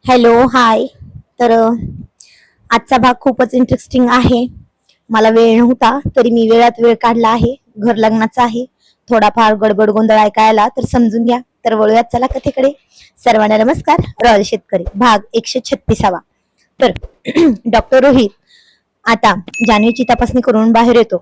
Hello hi. तर आजचा भाग खूपच इंटरेस्टिंग आहे. मला वेळ नव्हता तरी मी वेळात वेळ काढला आहे. घर लग्नाचा आहे. थोडाफार गडबड गोंधळ ऐकायला तर समजून घ्या. तर वळूयात चला कथेकडे. सर्वांना नमस्कार. रॉयल शेतकरी भाग 136. तर डॉक्टर रोहित आता जान्हवीची तपासणी करून बाहेर येतो.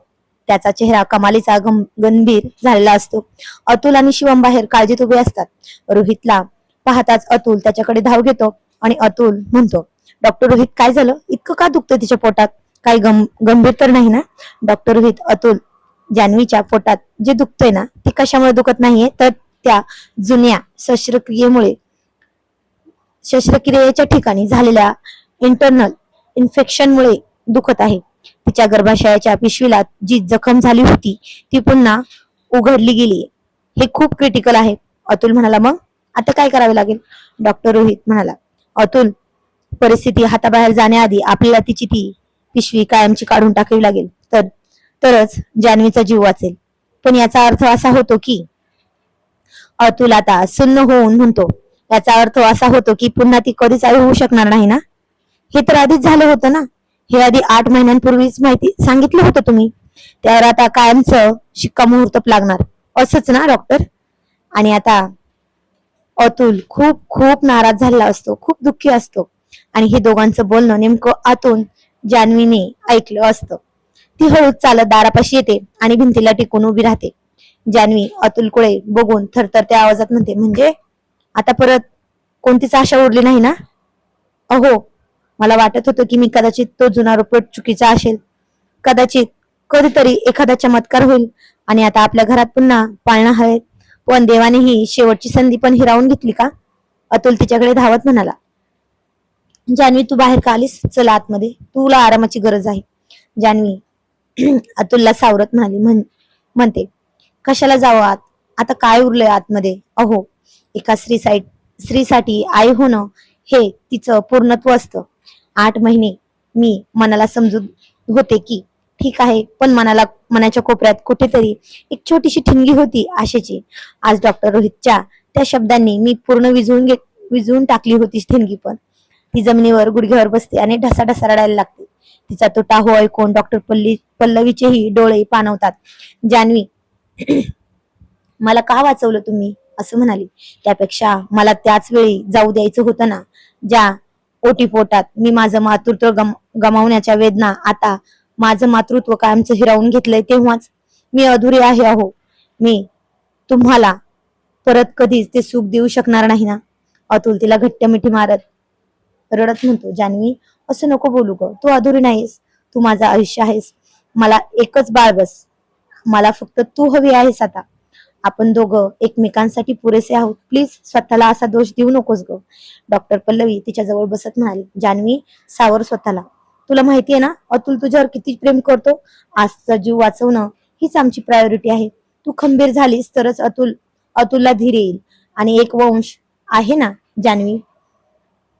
त्याचा चेहरा कमालीचा गंभीर झालेला असतो. अतुल आणि शिवम बाहेर काळजीत उभे असतात. रोहितला पाहताच अतुल त्याच्याकडे धाव घेतो आणि अतुल म्हणतो, डॉक्टर रोहित काय झालं? इतकं का दुखतंय तिच्या पोटात? काही गंभीर तर नाही ना? डॉक्टर रोहित अतुल, जान्हवीच्या पोटात जे दुखतंय ना ते कशामुळे दुखत नाहीये तर त्या जुन्या शस्त्रक्रियेच्या ठिकाणी झालेल्या इंटरनल इन्फेक्शनमुळे दुखत आहे. तिच्या गर्भाशयाच्या पिशवीला जी जखम झाली होती ती पुन्हा उघडली गेली. हे खूप क्रिटिकल आहे. अतुल म्हणाला, मग आता काय करावे लागेल? डॉक्टर रोहित म्हणाला, अतुल, परिस्थिती हाताबाहेर जाण्याआधी आपल्याला तिची ती पिशवी कायमची काढून टाकावी लागेल. तरच जान्हवीचा जीव वाचेल. पण याचा अर्थ असा होतो की अतुल आता सुन्न होऊन म्हणतो, याचा अर्थ असा होतो की पुन्हा ती कधीच आई होऊ शकणार नाही ना? हे तर आधीच झालं होतं ना? हे आधी 8 महिन्यांपूर्वीच माहिती सांगितलं होतं तुम्ही. त्यावर आता कायमचं शिक्कामोर्तब लागणार असंच ना डॉक्टर? आणि आता अतुल खूप खूप नाराज झालेला असतो, खूप दुःखी असतो. आणि हे दोघांचं बोलणं नेमकं आतून जान्हवीने ऐकलं असतं. ती हळूच चालत दारापाशी येते आणि भिंतीला टिकून उभी राहते. जान्हवी अतुलकडे बघून थरथरत्या आवाजात म्हणते, म्हणजे आता परत कोणतीच आशा उरली नाही ना? अहो, मला वाटत होतं की मी कदाचित तो जुना रुपट चुकीचा असेल. कदाचित कधीतरी एखादा चमत्कार होईल आणि आता आपल्या घरात पुन्हा पाळणा हवेत. पण देवाने ही शेवटची संधी पण हिरावून घेतली का? अतुल तिच्याकडे धावत म्हणाला, जान्हवी तू बाहेर का आलीस? चला आतमध्ये, तुला आरामाची गरज आहे. जान्हवी अतुलला सावरत म्हणते, कशाला जावं आत? आता काय उरलंय आतमध्ये? अहो, एका स्त्रीसाठी आई होणं हे तिचं पूर्णत्व असतं. 8 महिने मी मनाला समजूत होते की ठीक आहे, पण मनाच्या कोपऱ्यात कुठेतरी एक छोटीशी ठिणगी होती आशेची. आज डॉक्टर रोहितच्या त्या शब्दांनी मी पूर्ण विझवून टाकली होती ठिणगी. पण ती जमिनीवर गुडघ्यावर बसते आणि ढसाढसा रडायला लागते. तिचा तो टाहो ऐकून डॉक्टर पल्लवीचेही डोळे पाणवतात. जान्हवी, मला का वाचवलं तुम्ही? असं म्हणाली. त्यापेक्षा मला त्याच वेळी जाऊ द्यायचं होतं ना. ज्या ओटीपोटात मी माझं मातृत्व गमावण्याच्या वेदना, आता माझं मातृत्व कायमचं हिरावून घेतलंय तेव्हाच मी अधुरी आहे. अहो, मी तुम्हाला परत कधीच ते सुख देऊ शकणार नाही ना? अतुल तिला घट्ट मिठी मारत रडत म्हणतो, जान्हवी असं नको बोलू ग. तू अधुरी नाहीस, तू माझं आयुष्य आहेस. मला एकच बाळ बस. मला फक्त तू हवी आहेस. आता आपण दोघं एकमेकांसाठी पुरेसे आहोत. प्लीज स्वतःला असा दोष देऊ नकोस ग. डॉक्टर पल्लवी तिच्या जवळ बसत म्हणाली, जान्हवी सावर स्वतःला. तुला माहितीये ना अतुल तुझ्यावर किती प्रेम करतो. आजचा जीव वाचवणं हीच आमची प्रायोरिटी आहे. तू खंबीर झालीस तरच अतुलला धीर येईल आणि एक वंश आहे ना. जान्हवी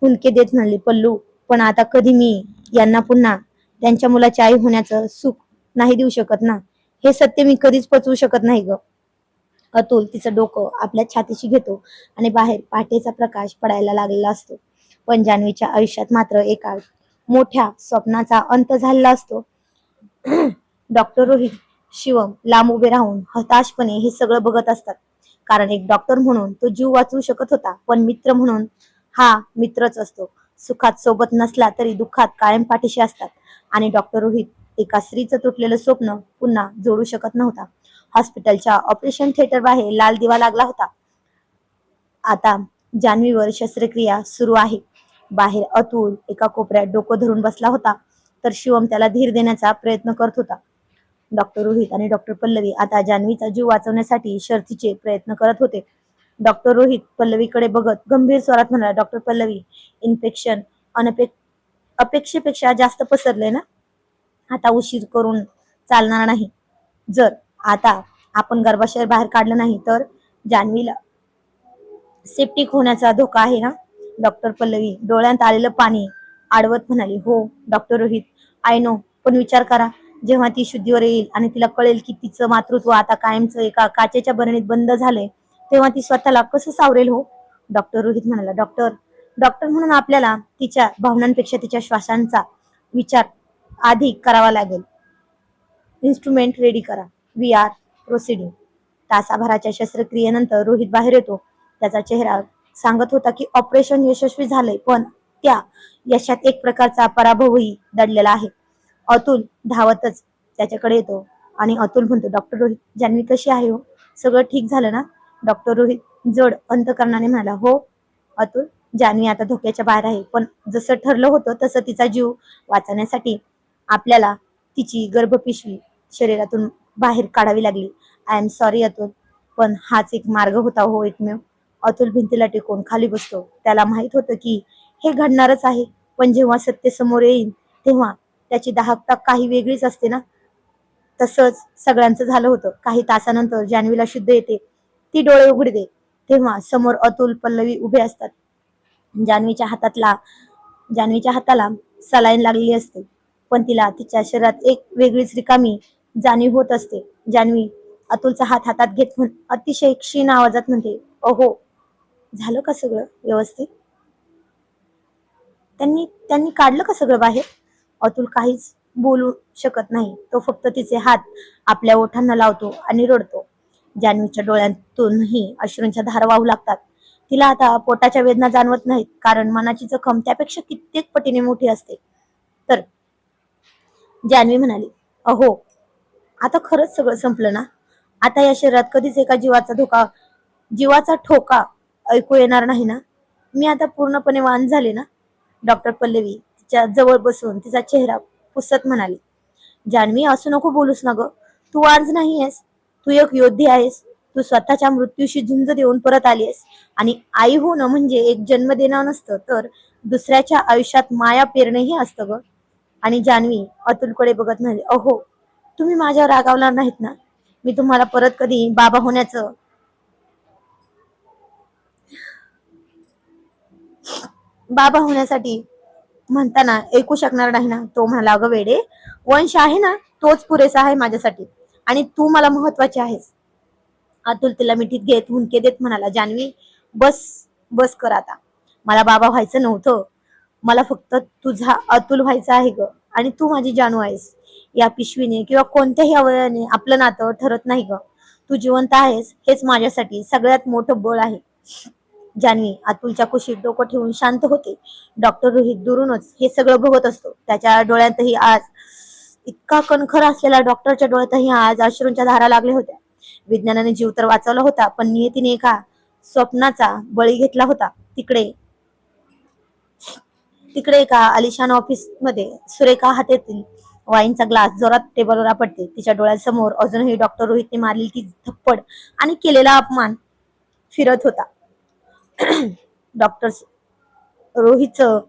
हुंदके देत म्हणाली, पल्लू, पण आता कधी मी यांना पुन्हा त्यांच्या मुलाची आई होण्याचं सुख नाही देऊ शकत ना. हे सत्य मी कधीच पचवू शकत नाही ग. अतुल तिचं डोकं आपल्या छातीशी घेतो आणि बाहेर पहाटेचा प्रकाश पडायला लागलेला असतो. पण जान्हवीच्या आयुष्यात मात्र एका मोठ्या स्वप्नाचा अंत झालेला असतो. डॉक्टर रोहित, शिवम लांब उभे राहून हताशपणे हे सगळं बघत असतात. कारण एक डॉक्टर म्हणून तो जीव वाचवू शकत होता, पण मित्र म्हणून हा मित्रच असतो. सुखात सोबत नसला तरी दुःखात कायम पाठीशी असतात. आणि डॉक्टर रोहित एका स्त्रीचं तुटलेलं स्वप्न पुन्हा जोडू शकत नव्हता. हॉस्पिटलच्या ऑपरेशन थिएटर बाहेर लाल दिवा लागला होता. आता जान्हवीवर शस्त्रक्रिया सुरू आहे. बाहेर अतुल एका कोपऱ्यात डोकं धरून बसला होता, तर शिवम त्याला धीर देण्याचा प्रयत्न करत होता. डॉक्टर रोहित आणि डॉक्टर पल्लवी आता जान्हवीचा जीव वाचवण्यासाठी शर्थीचे प्रयत्न करत होते. डॉक्टर रोहित पल्लवीकडे बघत गंभीर स्वरात म्हणाला, डॉक्टर पल्लवी, इन्फेक्शन अपेक्षेपेक्षा जास्त पसरले ना. आता उशीर करून चालणार नाही. जर आता आपण गर्भाशय बाहेर काढलं नाही तर जान्हवीला सेप्टिक होण्याचा धोका आहे ना. डॉक्टर पल्लवी डोळ्यात आलेलं पाणी आडवत म्हणाली, हो डॉक्टर रोहित, आय नो, पण विचार करा, जेव्हा ती शुद्धीवर येईल आणि तिला कळेल की तिचं मातृत्व आता कायमचं एका काचेच्या बरणीत बंद झालंय, तेव्हा ती स्वतःला कसं सावरेल हो. डॉक्टर रोहित म्हणाला, डॉक्टर, डॉक्टर म्हणून आपल्याला तिच्या भावनांपेक्षा तिच्या श्वासांचा विचार आधी करावा लागेल. इन्स्ट्रुमेंट रेडी करा. We are proceeding. तासाभराच्या शस्त्रक्रियेनंतर रोहित बाहेर येतो. त्याचा चेहरा सांगत होता की ऑपरेशन यशस्वी झालंय, पण त्या यशात एक प्रकारचा पराभवही दडलेला आहे. अतुल धावतच त्याच्याकडे येतो आणि अतुल म्हणतो, डॉक्टर रोहित, जान्हवी कशी आहे हो? सगळं ठीक झालं ना? डॉक्टर रोहित जड अंतकरणाने म्हणाला, हो अतुल, जान्हवी आता धोक्याच्या बाहेर आहे, पण जसं ठरलं होतं तसं तिचा जीव वाचवण्यासाठी आपल्याला तिची गर्भपिशवी शरीरातून बाहेर काढावी लागली. आय एम सॉरी अतुल, पण हाच एक मार्ग होता हो, एकमेव. अतुल भिंतीला टेकून खाली बसतो. त्याला माहित होतं की हे घडणारच आहे, पण जेव्हा सत्य समोर येईल तेव्हा त्याची दाहकता काही वेगळीच असते ना. तसंच सगळ्यांचं झालं होतं. काही तासानंतर जान्हवीला शुद्ध येते. ती डोळे उघडते तेव्हा समोर अतुल, पल्लवी उभे असतात. जान्हवीच्या हातातला जान्हवीच्या हाताला सलाईन लागलेली असते, पण तिला तिच्या शरीरात एक वेगळीच रिकामी जाणीव होत असते. जान्हवी अतुलचा हात हातात घेत अतिशय क्षीण आवाजात म्हणते, अहो, झालं का सगळं व्यवस्थित? त्यांनी त्यांनी काढलं का सगळं बाहेर? अतुल काहीच बोलू शकत नाही. तो फक्त तिचे हात आपल्या ओठांना लावतो आणि रडतो. जान्हवीच्या डोळ्यांतूनही अश्रूंच्या धारा वाहू लागतात. तिला आता पोटाच्या वेदना जाणवत नाहीत, कारण मनाची जखम त्यापेक्षा कित्येक पटीने मोठी असते. तर जान्हवी म्हणाली, अहो, आता खरंच सगळं संपलं ना? आता या शरीरात कधीच एका जीवाचा ठोका ऐकू येणार नाही ना? मी आता पूर्णपणे वाहन झाले ना? डॉक्टर पल्लवी तिच्या जवळ बसून तिचा चेहरा पुसत म्हणाली, जान्हवी, असं नको बोलूस ना ग. तू आज नाही आहेस, तू एक योद्धी आहेस. तू स्वतःच्या मृत्यूशी झुंज देऊन परत आली आहेस. आणि आई होणं म्हणजे एक जन्म देणं नसतं, तर दुसऱ्याच्या आयुष्यात माया पेरणंही असतं ग. आणि जान्हवी अतुलकडे बघत म्हणाली, अहो, तुम्ही माझ्यावर रागावणार नाहीत ना? मी तुम्हाला परत कधी बाबा होण्यासाठी म्हणताना ऐकू शकणार नाही ना? तो म्हणाला, अगं वेडे, वंश आहे ना, तोच पुरेसा आहे माझ्यासाठी, आणि तू मला महत्वाची आहेस. अतुल तिला मिठीत घेत हुंदके देत म्हणाला, जान्हवी, बस बस कर आता. मला बाबा व्हायचं नव्हतं, मला फक्त तुझा अतुल व्हायचं आहे ग. आणि तू माझी जानू आहेस. या पिशवीने किंवा कोणत्याही अवयवाने आपलं नातं ठरत नाही ग. तू जिवंत आहेस हेच माझ्यासाठी सगळ्यात मोठं बळ आहे. जान्हवी अतुलच्या कुशीत डोकं ठेवून शांत होते. डॉक्टर रोहित दुरूनच हे सगळं बघत असतो. त्याच्या डोळ्यातही आज इतका कणखर असलेल्या डॉक्टरच्या डोळ्यातही आज अश्रूंच्या धारा लागल्या होत्या. विज्ञानाने जीव तर वाचवला होता, पण नियतीने एका स्वप्नाचा बळी घेतला होता. तिकडे तिकडे एका आलिशान ऑफिस मध्ये सुरेखा हातातील वाईनचा ग्लास जोरात टेबलवर आपटते. तिच्या डोळ्यासमोर अजूनही डॉक्टर रोहितने मारलेली ती थप्पड आणि केलेला अपमान फिरत होता. डॉक्टर रोहितचं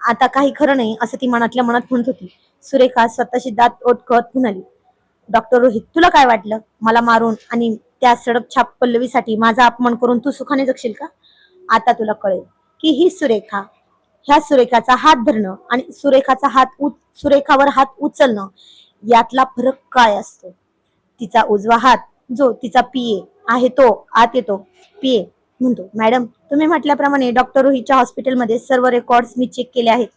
आता काही खरं नाही, असं ती मनातल्या मनात म्हणत होती. सुरेखा स्वतःशी दात ओटकत म्हणाली, डॉक्टर रोहित, तुला काय वाटलं? मला मारून आणि त्या सडक छाप पल्लवीसाठी माझा अपमान करून तू सुखाने जगशील का? आता तुला कळेल की ही सुरेखा, ह्या सुरेखाचा हात धरणं आणि सुरेखावर हात उचलणं यातला फरक काय असतो. तिचा उजवा हात जो तिचा पीए आहे तो आत येतो. पीए म्हणतो, मॅडम, तुम्ही म्हटल्याप्रमाणे डॉक्टर रोहितच्या हॉस्पिटलमध्ये सर्व रेकॉर्ड्स मी चेक केले आहेत.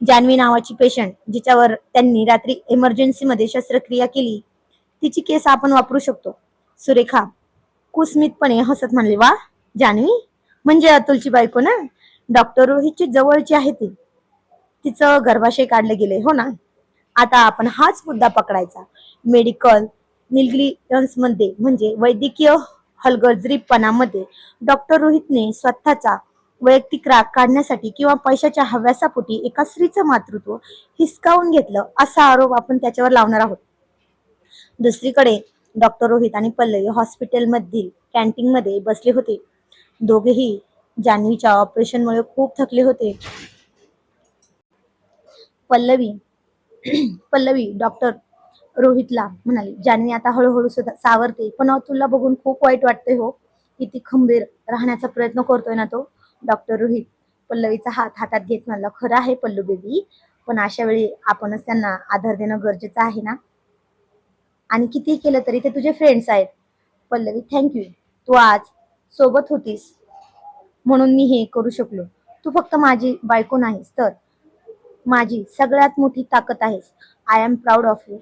जान्हवी नावाची पेशंट जिच्यावर त्यांनी रात्री इमर्जन्सी मध्ये शस्त्रक्रिया केली, तिची केस आपण वापरू शकतो. सुरेखा कुस्मितपणे हसत म्हणली, वा, जान्हवी म्हणजे अतुलची बायको ना? डॉक्टर रोहितची जवळची आहे ती. तिचं गर्भाशय काढले गेले, हो ना? आता आपण हाच मुद्दा पकडायचा. मेडिकल निग्लिजन्स मध्ये म्हणजे वैद्यकीय हलगर्जीपणामध्ये डॉक्टर रोहितने स्वतःचा वैयक्तिक राग काढण्यासाठी किंवा पैशाच्या हव्यासापोटी एका स्त्रीचं मातृत्व हिसकावून घेतलं असा आरोप आपण त्याच्यावर लावणार आहोत. दुसरीकडे डॉक्टर रोहित आणि पल्लवी हॉस्पिटल मधील कॅन्टीन मध्ये बसले होते. दोघेही जान्हवीच्या ऑपरेशनमुळे खूप थकले होते. पल्लवी पल्लवी डॉक्टर रोहितला म्हणाली, जान्हवी आता हळूहळू सावरते, पण तुला बघून खूप वाईट वाटतंय हो. किती खंबीर राहण्याचा प्रयत्न करतोय ना तो. डॉक्टर रोहित पल्लवीचा हात हातात घेत म्हणाला, खरं आहे पल्लू बेबी, पण अशा वेळी आपणच त्यांना आधार देणं गरजेचं आहे ना. आणि किती केलं तरी ते तुझे फ्रेंड्स आहेत. पल्लवी, थँक्यू, तू आज सोबत होतीस म्हणून मी हे करू शकलो. तू फक्त माझी बायको नाहीस तर माझी सगळ्यात मोठी ताकद आहेस. I am proud of you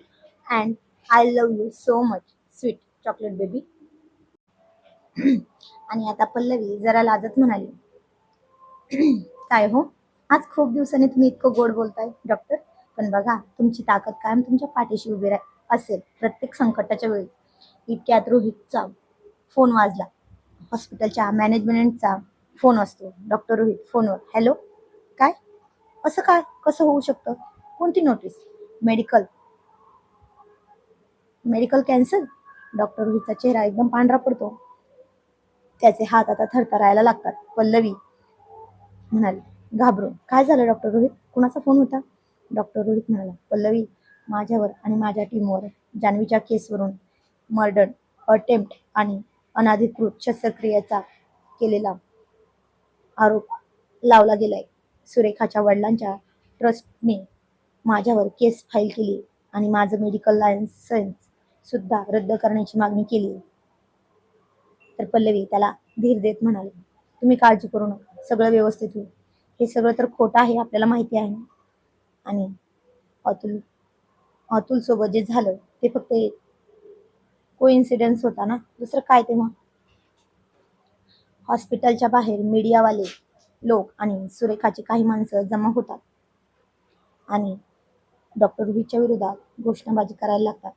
and I love you so much sweet chocolate baby. आणि आता पल्लवी जरा लाजत म्हणाली, काय हो, आज खूप दिवसांनी तुम्ही इतकं गोड बोलताय डॉक्टर. पण बघा, तुमची ताकद कायम तुमच्या पाठीशी उभी असेल प्रत्येक संकटाच्या वेळी. इतक्यात रोहितचा फोन वाजला. हॉस्पिटलच्या मॅनेजमेंटचा फोन असतो. डॉक्टर रोहित फोनवर, हॅलो. काय? असं काय कसं होऊ शकतं? कोणती notice? Medical medical cancel. Doctor रोहितचा चेहरा एकदम पांढरा पडतो. त्याचे हात आता थरथरायला लागतात. पल्लवी म्हणाली घाबरून, काय झालं डॉक्टर रोहित? कुणाचा फोन होता? डॉक्टर रोहित म्हणाला, पल्लवी, माझ्यावर आणि माझ्या टीमवर जान्हवीच्या केसवरून मर्डर अटेम्प्ट आणि अनधिकृत शस्त्रक्रियेचा केलेला आरोप लावला गेलाय. सुरेखाच्या वडिलांच्या ट्रस्टने माझ्यावर केस फाईल केली आणि माझं मेडिकल लायसन्स सुद्धा रद्द करण्याची मागणी केली. तर पल्लवी त्याला धीर देत म्हणाले, तुम्ही काळजी करू नका, सगळं व्यवस्थित होईल. हे सगळं तर खोटं आहे, आपल्याला माहिती आहे ना. आणि अतुल अतुल सोबत जे झालं ते फक्त एक कोइन्सिडन्स होता ना, दुसरं काय ते. मग हॉस्पिटलच्या बाहेर मीडियावाले लोक आणि सुरेखाची काही माणसं जमा होतात आणि डॉक्टर रोहितच्या विरोधात घोषणाबाजी करायला लागतात.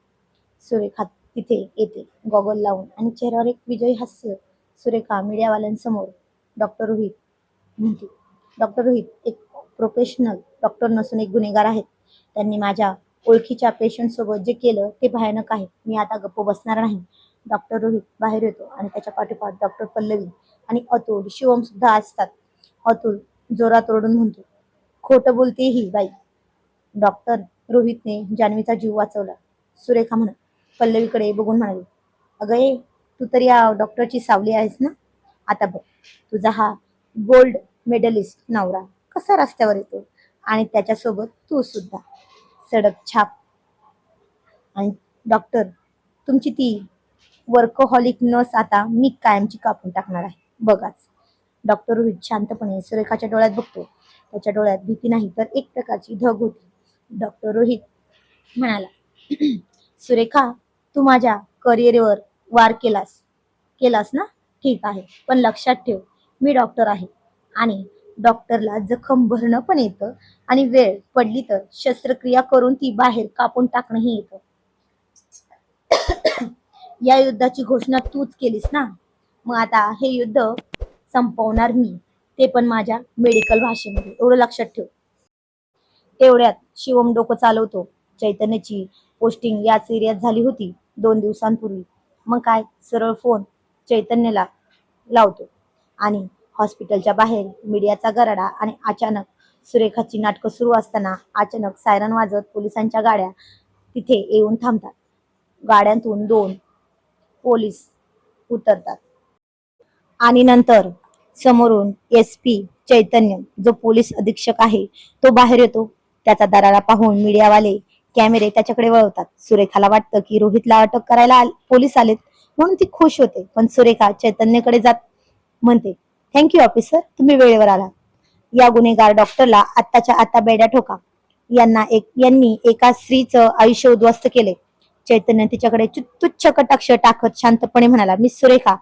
सुरेखा तिथे येते गॉगल लावून आणि चेहऱ्यावर एक विजयी हास्य. सुरेखा मीडियावाल्यांसमोर डॉक्टर रोहित म्हणते, डॉक्टर रोहित एक प्रोफेशनल डॉक्टर नसून एक गुन्हेगार आहेत. त्यांनी माझ्या ओळखीच्या पेशंट सोबत जे केलं ते भयानक आहे. मी आता गप्प बसणार नाही. डॉक्टर रोहित बाहेर येतो आणि त्याच्या पाठोपाठ डॉक्टर पल्लवी आणि अतुल, शिवम सुद्धा असतात. अतुल जोरात ओरडून म्हणतो, खोटं बोलते ही बाई. डॉक्टर रोहितने जान्हवीचा जीव वाचवला. सुरेखा म्हणत पल्लवीकडे बघून म्हणाली, अगं ये, तू तर या डॉक्टरची सावली आहेस ना. आता बघ, तुझा हा गोल्ड मेडलिस्ट नवरा कसा रस्त्यावर येतो आणि त्याच्यासोबत तू सुद्धा. सडक छाप. आणि डॉक्टर, तुमची ती वर्कहॉलिक नस आता मी कायमची कापून टाकणार आहे, बघाच. डॉक्टर रोहित शांतपणे सुरेखाच्या डोळ्यात बघतो. त्याच्या डोळ्यात भीती नाही तर एक प्रकारची धग होती. डॉक्टर रोहित म्हणाला, सुरेखा, तू माझ्या करिअरवर वार केलास ना. ठीक आहे, पण लक्षात ठेव, मी डॉक्टर आहे आणि डॉक्टरला जखम भरणं पण येतं आणि वेळ पडली तर शस्त्रक्रिया करून ती बाहेर कापून टाकणंही येतं. या युद्धाची घोषणा तूच केलीस ना, मग आता हे युद्ध संपवणार मी, ते पण माझ्या मेडिकल भाषेमध्ये, एवढं लक्षात ठेव. तेवढ्यात शिवम डोकं चालवतो. चैतन्याची पोस्टिंग याच एरियात झाली होती 2 दिवसांपूर्वी. मग काय, सरळ फोन चैतन्यला लावतो आणि हॉस्पिटलच्या बाहेर मीडियाचा गराडा आणि अचानक सुरेखाची नाटकं सुरू असताना अचानक सायरन वाजत पोलिसांच्या गाड्या तिथे येऊन थांबतात. गाड्यांतून 2 पोलीस उतरतात आणि नंतर समोरून SP चैतन्य, जो पोलीस अधीक्षक आहे, तो बाहेर येतो. त्याचा दरारा पाहून मीडियावाले कॅमेरे त्याच्याकडे वळवतात. सुरेखाला वाटतं की रोहितला अटक करायला पोलीस आलेत म्हणून ती खुश होते. पण सुरेखा चैतन्यकडे जात म्हणते, थँक्यू ऑफिसर, तुम्ही वेळेवर आला. या गुन्हेगार डॉक्टरला आत्ताच्या आता बेड्या ठोका. यांनी एका स्त्रीचं आयुष्य उद्ध्वस्त केले. चैतन्य तिच्याकडे तुच्छ कटाक्ष टाकत शांतपणे म्हणाला, मिस सुरेखा,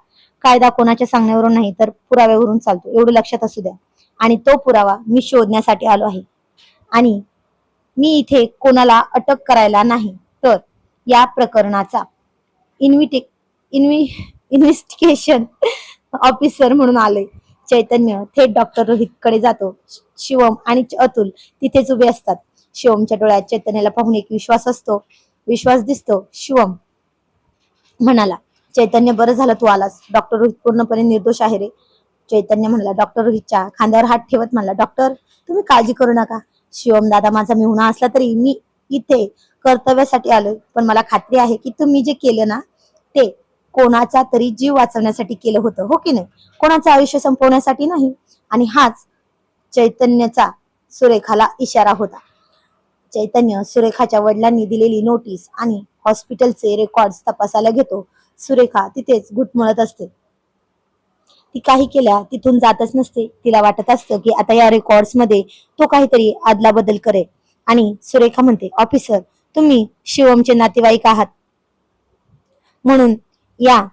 कायदा कोणाच्या सांगण्यावरून नाही तर पुराव्यावरून चालतो, एवढं लक्षात असू द्या. आणि तो पुरावा मी शोधण्यासाठी आलो आहे. आणि मी इथे कोणाला अटक करायला नाही तर या प्रकरणाचा इन्व्हेस्टिगेशन ऑफिसर म्हणून आलोय. चैतन्य थेट डॉक्टर रोहित कडे जातो. शिवम आणि अतुल तिथेच उभे असतात. शिवमच्या डोळ्यात चैतन्याला पाहून एक विश्वास दिसतो. शिवम म्हणाला, चैतन्य, बरं झालं तू आलास. डॉक्टर रोहित पूर्णपणे निर्दोष आहे रे. चैतन्य म्हणला. डॉक्टर रोहितच्या खांद्यावर हात ठेवत म्हणला, डॉक्टर, तुम्ही काळजी करू नका. शिवम दादा माझा मेहुणा असला तरी मी इथे कर्तव्यासाठी आलोय. पण मला खात्री आहे की तुम्ही जे केलं ना ते कोणाचा तरी जीव वाचवण्यासाठी केलं होतं, हो की नाही? कोणाचं आयुष्य संपवण्यासाठी नाही. आणि हाच चैतन्यचा सुरेखाला इशारा होता. चैतन्य सुरेखाच्या वडिलांनी दिलेली नोटीस आणि हॉस्पिटलचे रेकॉर्ड्स तपासायला घेतो. सुरेखा तिथेच घुटमळत असते. ती काही केल्या तिथून जातच नसते. तिला वाटत असतं की आता या रेकॉर्ड्स मध्ये तो काहीतरी आदला बदल करेल. आणि सुरेखा म्हणते, ऑफिसर तुम्ही शिवमचे नातेवाईक आहात म्हणून या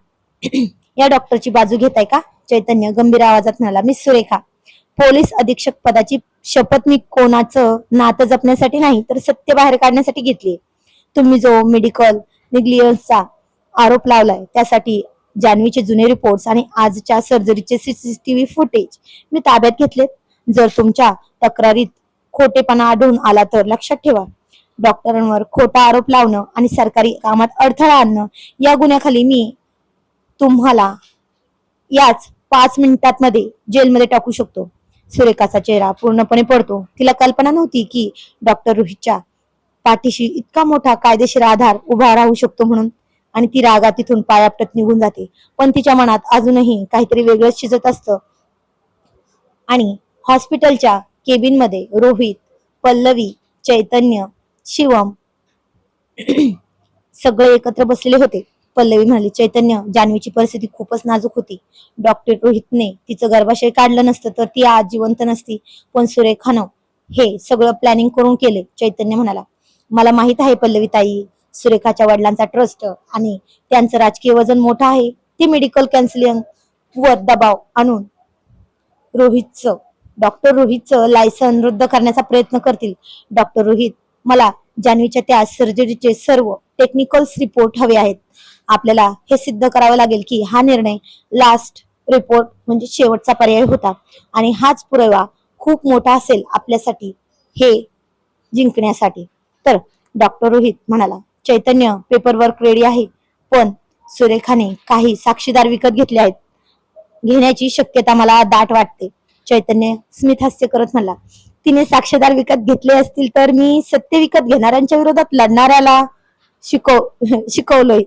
या डॉक्टरची बाजू घेताय का? चैतन्य गंभीर आवाजात म्हणाला, मिस सुरेखा, पोलीस अधीक्षक पदाची शपथ मी कोणाचं नातं जपण्यासाठी नाही तर सत्य बाहेर काढण्यासाठी घेतली. तुम्ही जो मेडिकल निग्लिजन्सचा आरोप लावलाय त्यासाठी जान्हवीचे जुने रिपोर्ट्स आणि आजच्या सर्जरीचे सीसीटीव्ही फुटेज मी ताब्यात घेतलेत. जर तुमच्या तक्रारीत खोटेपणा आढळून आला तर लक्षात ठेवा, डॉक्टरांवर खोटा आरोप लावणं आणि सरकारी कामात अडथळा आणणं या गुन्ह्याखाली मी तुम्हाला याच 5 मिनिटात मध्ये जेलमध्ये टाकू शकतो. सुरेखाचा चेहरा पूर्णपणे पडतो. तिला कल्पना नव्हती की डॉक्टर रोहितच्या पाठीशी इतका मोठा कायदेशीर आधार उभा राहू शकतो म्हणून. आणि ती रागात तिथून पायापटत निघून जाते. पण तिच्या मनात अजूनही काहीतरी वेगळंच शिजत असतं. आणि हॉस्पिटलच्या केबिन मध्ये रोहित, पल्लवी, चैतन्य, शिवम सगळे एकत्र बसलेले होते. पल्लवी म्हणाली, चैतन्य, जान्हवीची परिस्थिती खूपच नाजूक होती. डॉक्टर रोहितने तिचं गर्भाशय काढलं नसतं तर ती आज जिवंत नसती. पण सुरेखानं हे सगळं प्लॅनिंग करून केले. चैतन्य म्हणाला, मला माहित आहे पल्लवी ताई, सुरेखाच्या वडिलांचा ट्रस्ट आणि त्यांचं राजकीय वजन मोठं आहे. ते मेडिकल कॅन्सलिंग वर दबाव आणून डॉक्टर रोहितचं लायसन रद्द करण्याचा प्रयत्न करतील. डॉक्टर रोहित, मला जान्हवीच्या त्या सर्जरीचे सर्व टेक्निकल्स रिपोर्ट हवे आहेत. आपल्याला हे सिद्ध करावं लागेल की हा निर्णय लास्ट रिपोर्ट म्हणजे शेवटचा पर्याय होता आणि हाच पुरावा खूप मोठा असेल आपल्यासाठी हे जिंकण्यासाठी. तर डॉक्टर रोहित म्हणाला, चैतन्य, पेपरवर्क रेडी आहे पण सुरेखाने काही साक्षीदार विकत घेतले आहेत. घेण्याची शक्यता मला दाट वाटते. चैतन्य स्मित हास्य करत म्हणला, तिने साक्षीदार विकत घेतले असतील तर मी सत्य विकत घेणाऱ्यांच्या विरोधात लढणाऱ्याला शिकवलोय.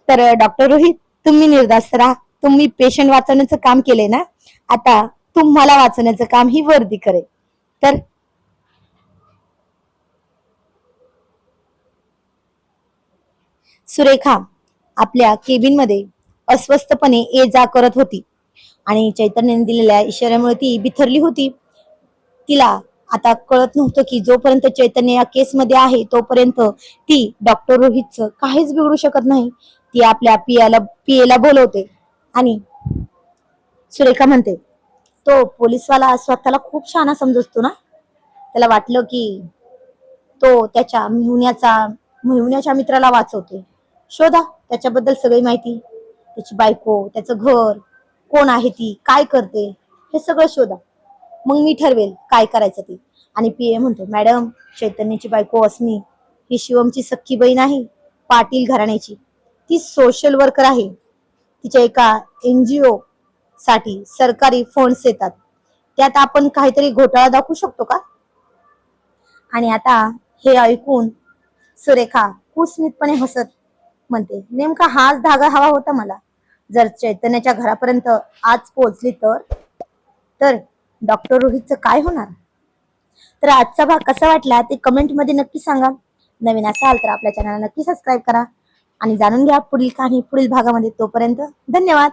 तर डॉक्टर रोहित, तुम्ही निर्धास्त राहा. तुम्ही पेशंट वाचवण्याचं काम केले ना, आता तुम्हाला वाचवण्याचं काम ही वर्दी करेल. तर सुरेखा आपल्या केबिन मध्ये अस्वस्थपणे ये जा करत होती आणि चैतन्याने दिलेल्या इशाऱ्यामुळे ती बिथरली होती. तिला आता कळत नव्हतं की जोपर्यंत चैतन्य या केस मध्ये आहे तोपर्यंत ती डॉक्टर रोहितचं काहीच बिघडू शकत नाही. ती आपल्या पीएला बोलवते आणि सुरेखा म्हणते, तो पोलीसवाला स्वतःला खूप शहाणा समजतो ना. त्याला वाटलं की तो त्याच्या मिळवण्याच्या मित्राला वाचवते. शोधा त्याच्याबद्दल सगळी माहिती, त्याची बायको, त्याचं घर, कोण आहे ती, काय करते, हे सगळं शोधा. मग मी ठरवेल काय करायचं ते. आणि पीए म्हणतो, मॅडम, चैतन्याची बायको अस्मी ही शिवमची सख्खी बहीण आहे, पाटील घराण्याची. ती सोशल वर्कर आहे. तिच्या एका एनजीओ साठी सरकारी फंड्स येतात. त्यात आपण काहीतरी घोटाळा दाखवू शकतो का? आणि आता हे ऐकून सुरेखा कुस्मितपणे हसत म्हणते, नेमका हाच धागा हवा होता मला. जर चैतन्याच्या घरापर्यंत आज पोहोचली तर डॉक्टर रोहितचं काय होणार? तर आजचा भाग कसा वाटला ते कमेंट मध्ये नक्की सांगा. नवीन असाल तर आपल्या चॅनलला नक्की सबस्क्राईब करा आणि जाणून घ्या पुढील कहाणी पुढील भागामध्ये. तोपर्यंत धन्यवाद.